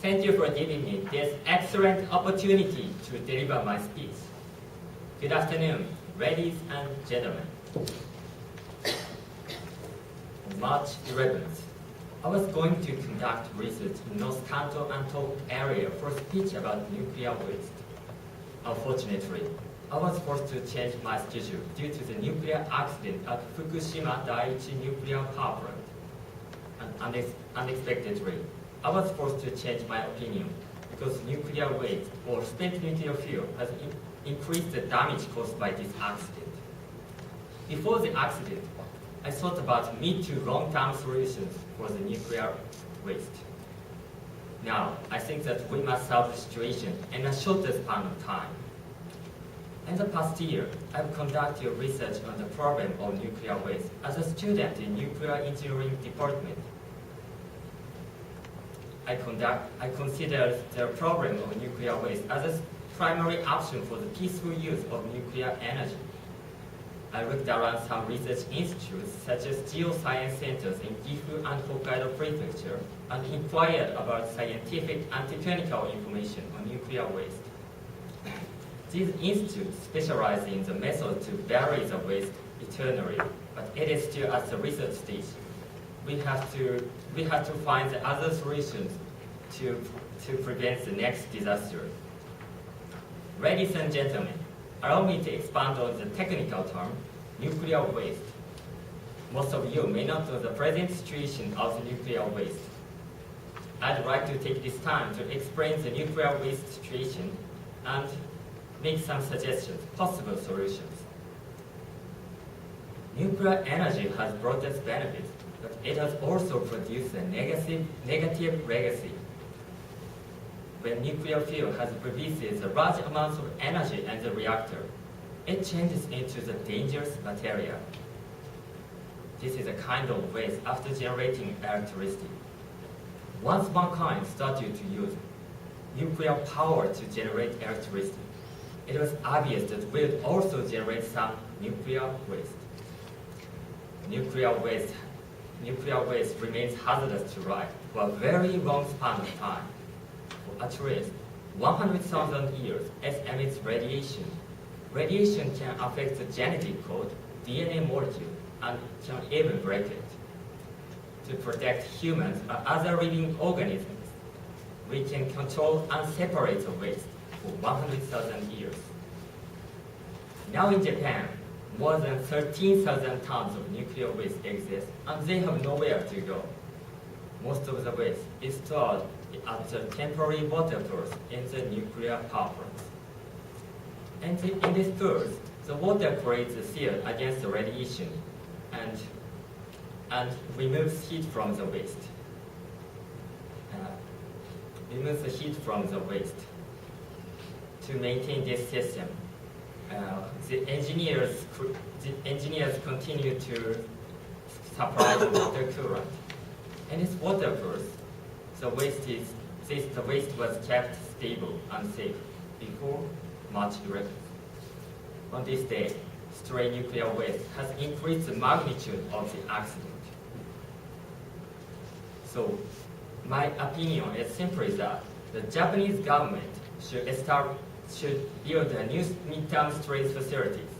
Thank you for giving me this excellent opportunity to deliver my speech. Good afternoon, ladies and gentlemen. On March 11th, I was going to conduct research in North Kanto and Tohoku area for a speech about nuclear waste. Unfortunately, I was forced to change my schedule due to the nuclear accident at Fukushima Daiichi nuclear power plant. And unexpectedly, I was forced to change my opinion because nuclear waste or spent nuclear fuel has increased the damage caused by this accident. Before the accident, I thought about mid to long-term solutions for the nuclear waste. Now, I think that we must solve the situation in a shorter span of time. In the past year, I've conducted research on the problem of nuclear waste as a student in nuclear engineering department. I consider the problem of nuclear waste as a primary option for the peaceful use of nuclear energy. I looked around some research institutes such as geoscience centers in Gifu and Hokkaido prefecture and inquired about scientific and technical information on nuclear waste. These institutes specialize in the method to bury the waste eternally, but it is still at the research stage. We have to find the other solutions to prevent the next disaster. Ladies and gentlemen, allow me to expand on the technical term, nuclear waste. Most of you may not know the present situation of the nuclear waste. I'd like to take this time to explain the nuclear waste situation and make some suggestions, possible solutions. Nuclear energy has brought us benefits, but it has also produced a negative legacy. When nuclear fuel has releases a large amounts of energy in the reactor, it changes into the dangerous material. This is a kind of waste after generating electricity. Once mankind started to use nuclear power to generate electricity, it was obvious that we would also generate some nuclear waste. Nuclear waste remains hazardous to life for a very long span of time. For at least 100,000 years, it emits radiation. Radiation can affect the genetic code, DNA molecule, and can even break it. To protect humans or other living organisms, we can control and separate the waste for 100,000 years. Now in Japan, more than 13,000 tons of nuclear waste exist, and they have nowhere to go. Most of the waste is stored at the temporary water pools in the nuclear power plants. And in these pools, the water creates a shield against the radiation and removes heat from the waste. To maintain this system, the engineers continue to supply the water coolant. In its water pools, the waste was kept stable and safe before March 11th. On this day, stray nuclear waste has increased the magnitude of the accident. So, my opinion is simply that the Japanese government should build a new midterm storage facilities.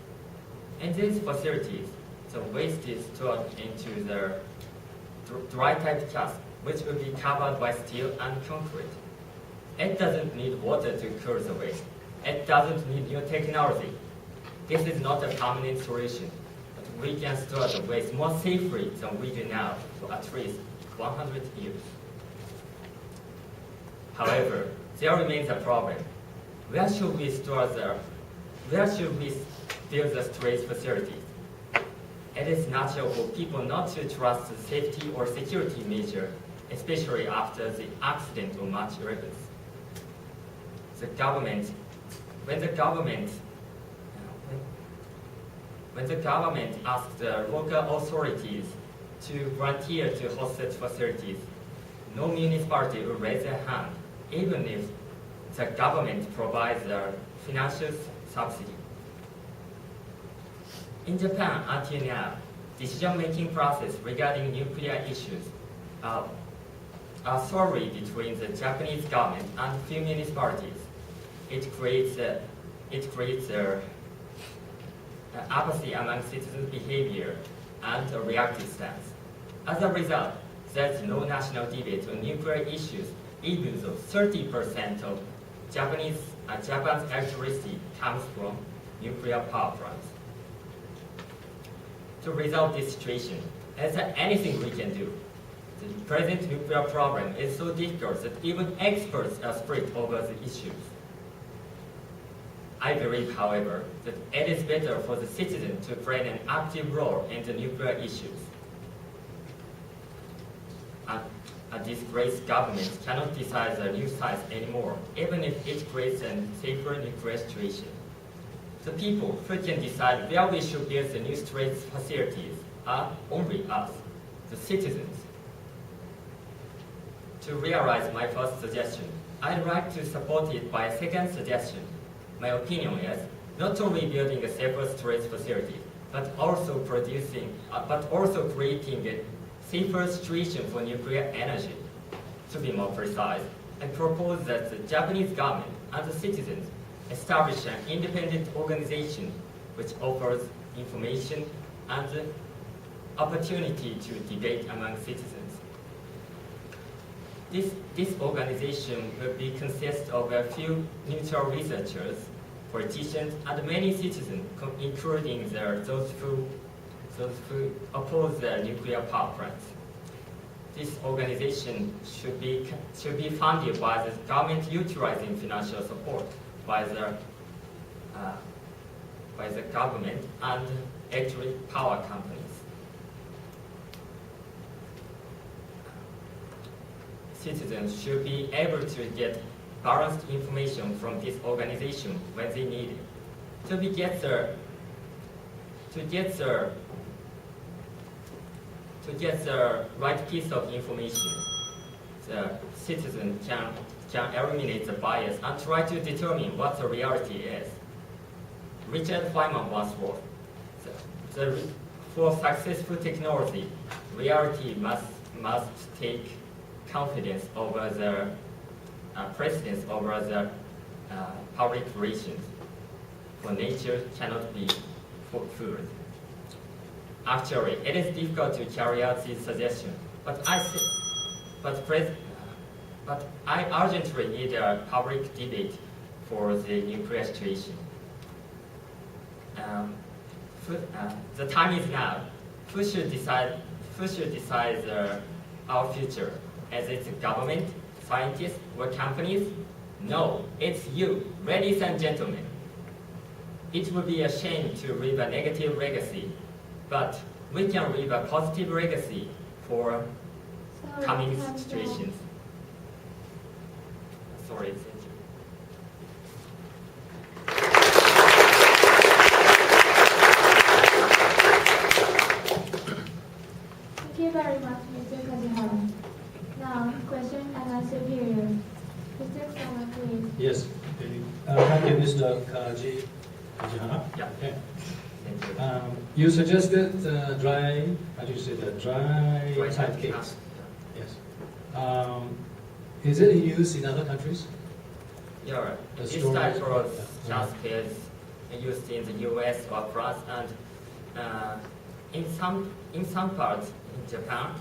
In these facilities, the waste is stored into the dry type cask, which will be covered by steel and concrete. It doesn't need water to cool the waste. It doesn't need new technology. This is not a permanent solution, but we can store the waste more safely than we do now for at least 100 years. However, there remains a problem. Where should we build the storage facilities? It is natural for people not to trust the safety or security measure, especially after the accident on March 11th. When the government asked the local authorities to volunteer to host such facilities, no municipality will raise their hand, even if the government provides a financial subsidy. In Japan, until now, decision-making process regarding nuclear issues sorry between the Japanese government and few municipalities. It creates apathy among citizens' behavior and a reactive stance. As a result, there's no national debate on nuclear issues, even though 30% of Japan's electricity comes from nuclear power plants. To resolve this situation, is there anything we can do? The present nuclear problem is so difficult that even experts are split over the issues. I believe, however, that it is better for the citizen to play an active role in the nuclear issues. A disgraced government cannot decide the new sites anymore, even if it creates a safer nuclear situation. The people who can decide where we should build the new storage facilities are only us, the citizens. To realize my first suggestion, I'd like to support it by a second suggestion. My opinion is not only building a safer storage facility, but also creating a safer situation for nuclear energy. To be more precise, I propose that the Japanese government and the citizens establish an independent organization which offers information and the opportunity to debate among citizens. This organization will consist of a few neutral researchers, politicians, and many citizens, including those who oppose the nuclear power plants. This organization should be funded by the government, utilizing financial support by the government and electric power companies. Citizens should be able to get balanced information from this organization when they need it. To get the right piece of information, the citizen can eliminate the bias and try to determine what the reality is. Richard Feynman once wrote, for successful technology, reality must take confidence over the precedence over the public relations, for nature cannot be fooled. Actually, it is difficult to carry out this suggestion, but I urgently need a public debate for the nuclear situation. The time is now. Who should decide our future? Is it the government, scientists, or companies? No, it's you, ladies and gentlemen. It would be a shame to leave a negative legacy, but we can leave a positive legacy for coming situations. Sorry, thank you. Thank you very much, Mr. Kajihara. Now, question and answer period. Mr. Sama, please. Yes. Thank you, Mr. Kajihara. Yeah. Okay. Thank you. You suggested dry, how do you say that? Dry type cakes. Yes. Is it in use in other countries? Yeah, The this storage- type of yeah. cask is used in the US or France, and in some parts in Japan,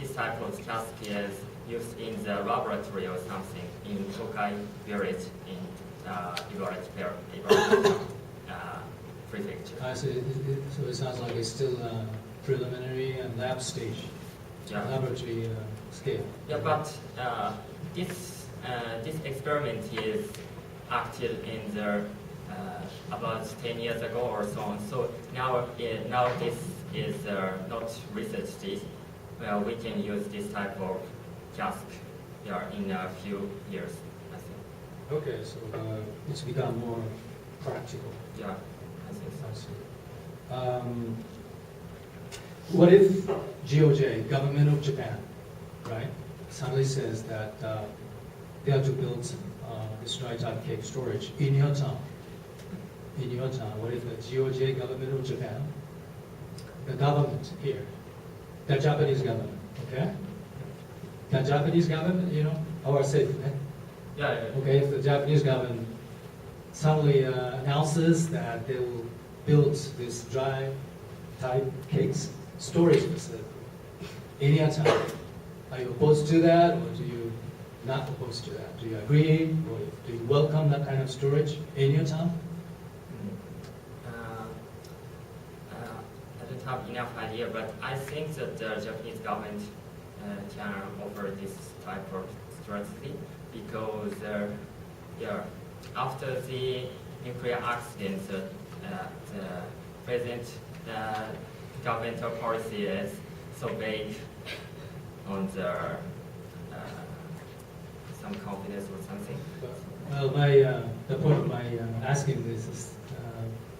this type of cask is used in the laboratory or something in Hokkaido village in Ibaraki prefecture. I see. So it sounds like it's still preliminary and lab stage, Yeah. laboratory scale. Yeah, but this experiment is active in the about 10 years ago or so on. So now this is not research stage. Well, we can use this type of cask in a few years, I think. Okay, so it's become more practical. Yeah, I think so. I see. What if GOJ, Government of Japan, right, suddenly says that they have to build this dry type cake storage in your town? In your town, what if the GOJ, Government of Japan, the government here, the Japanese government, okay, Can Japanese government, our safe, Yeah, okay, if the Japanese government suddenly announces that they will build this dry type cakes storage facility in your town, are you opposed to that, or do you not opposed to that? Do you agree, or do you welcome that kind of storage in your town? I don't have enough idea, but I think that the Japanese government can offer this type of strategy because after the nuclear accident, the present governmental policy is so vague on some confidence or something. Well, the point of my asking this is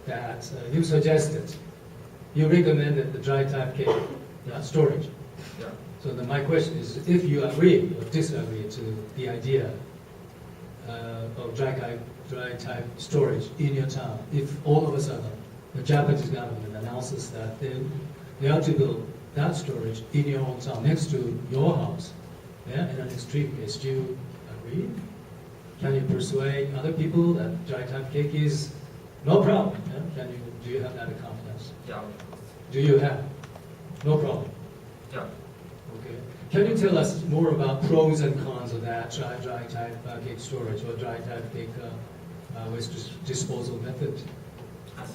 that you suggested, you recommended the dry type cake storage. Yeah. So my question is, if you agree or disagree to the idea of dry type storage in your town, if all of a sudden the Japanese government announces that they are to build that storage in your own town next to your house, in an extreme case, do you agree? Can you persuade other people that dry type cake is no problem? Yeah? Do you have that confidence? Yeah. Do you have? No problem. Yeah. Okay. Can you tell us more about pros and cons of that dry type cake storage or dry type cake waste disposal method?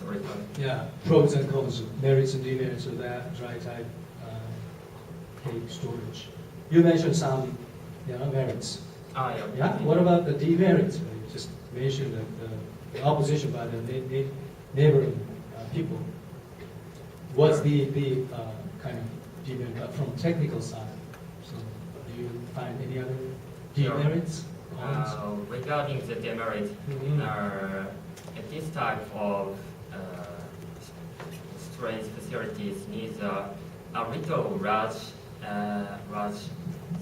Sorry. Yeah, pros and cons, merits and demerits of that dry type cake storage. You mentioned some merits. Yeah. Yeah. What about the demerits? You just mentioned that the opposition by the neighboring people. What's the kind of demerit from technical side? So, do you find any other demerits? Regarding the demerit, this type of storage facilities needs a little large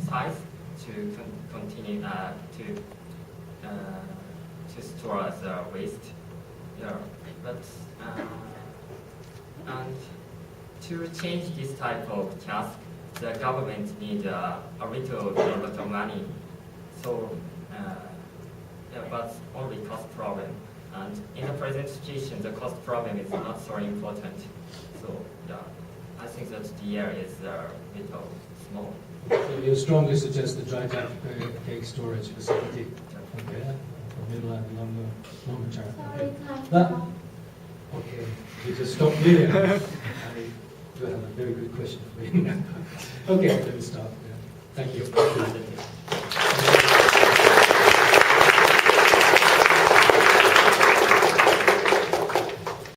size to continue to store the waste. Yeah, but and to change this type of task, the government needs a lot of money. So, but only cost problem. And in the present situation, the cost problem is not so important. So, I think that the area is a little small. So you strongly suggest the dry type cake storage facility. Okay, for middle and longer term. Sorry, Okay. time. Okay, you just stopped me. I do have a very good question for you. Okay, let me stop. Thank you.